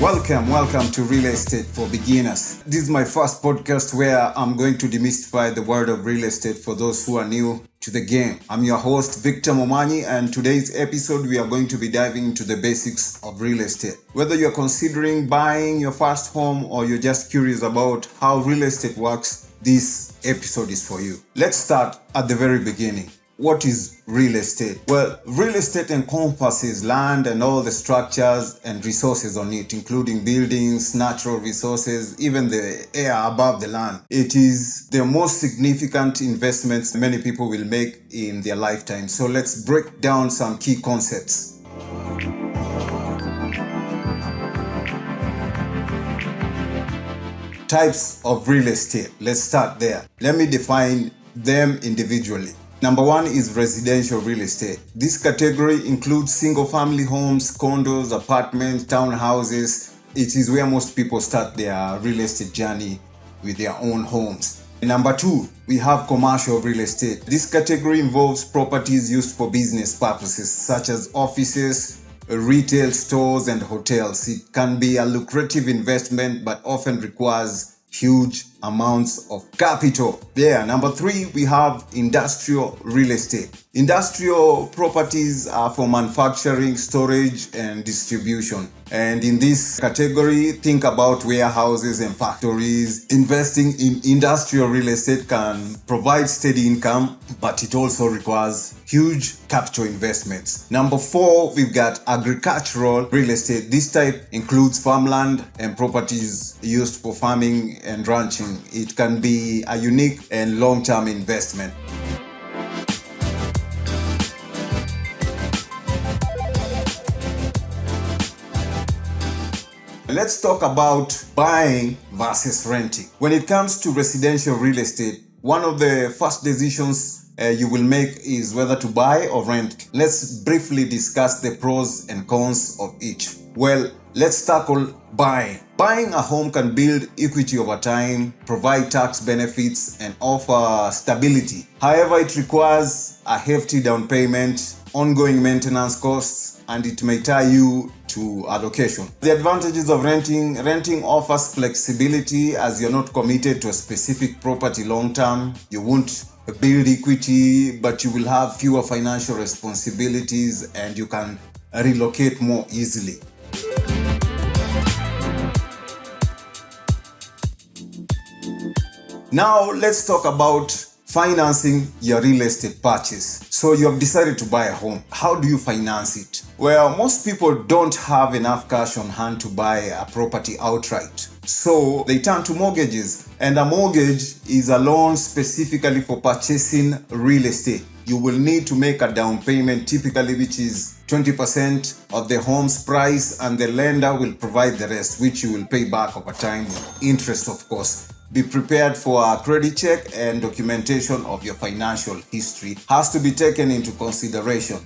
Welcome to Real Estate for Beginners. This is my first podcast where I'm going to demystify the world of real estate for those who are new to the game. I'm your host, Victor Momanyi, and today's episode we are going to be diving into the basics of real estate. Whether you're considering buying your first home or you're just curious about how real estate works, this episode is for you. Let's start at the very beginning. What is real estate? Well, real estate encompasses land and all the structures and resources on it, including buildings, natural resources, even the air above the land. It is the most significant investments many people will make in their lifetime. So let's break down some key concepts. Types of real estate. Let's start there. Let me define them individually. Number one is residential real estate. This category includes single-family homes, condos, apartments, townhouses. It is where most people start their real estate journey with their own homes. Number two, we have commercial real estate. This category involves properties used for business purposes, such as offices, retail stores, and hotels. It can be a lucrative investment, but often requires huge amounts of capital. Number three, we have industrial real estate. Industrial properties are for manufacturing, storage, and distribution. And in this category, think about warehouses and factories. Investing in industrial real estate can provide steady income, but it also requires huge capital investments. Number four, we've got agricultural real estate. This type includes farmland and properties used for farming and ranching. It can be a unique and long-term investment. Let's talk about buying versus renting. When it comes to residential real estate, one of the first decisions you will make is whether to buy or rent. Let's briefly discuss the pros and cons of each. Well, let's tackle buying. Buying a home can build equity over time, provide tax benefits, and offer stability. However, it requires a hefty down payment, ongoing maintenance costs, and it may tie you to a location. The advantages of renting offers flexibility as you're not committed to a specific property long term. You won't build equity, but you will have fewer financial responsibilities and you can relocate more easily. Now let's talk about financing your real estate purchase. So you have decided to buy a home. How do you finance it? Well, most people don't have enough cash on hand to buy a property outright. So they turn to mortgages. And a mortgage is a loan specifically for purchasing real estate. You will need to make a down payment typically which is 20% of the home's price, and the lender will provide the rest, which you will pay back over time with interest, of course. Be prepared for a credit check, and documentation of your financial history has to be taken into consideration.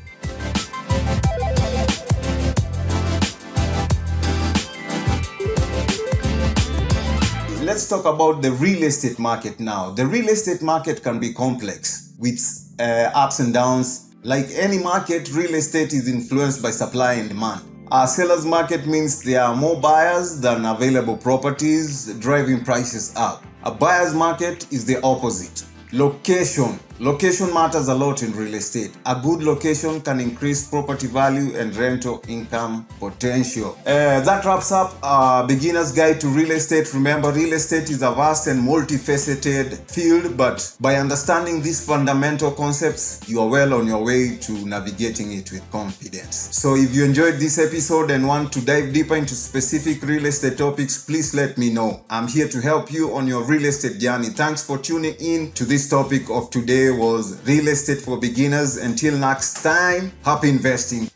Let's talk about the real estate market now. The real estate market can be complex with ups and downs. Like any market, real estate is influenced by supply and demand. A seller's market means there are more buyers than available properties, driving prices up. A buyer's market is the opposite. Location matters a lot in real estate. A good location can increase property value and rental income potential. That wraps up our beginner's guide to real estate. Remember, real estate is a vast and multifaceted field, but by understanding these fundamental concepts, you are well on your way to navigating it with confidence. So if you enjoyed this episode and want to dive deeper into specific real estate topics, please let me know. I'm here to help you on your real estate journey. Thanks for tuning in to this topic of today was real estate for beginners. Until next time, happy investing.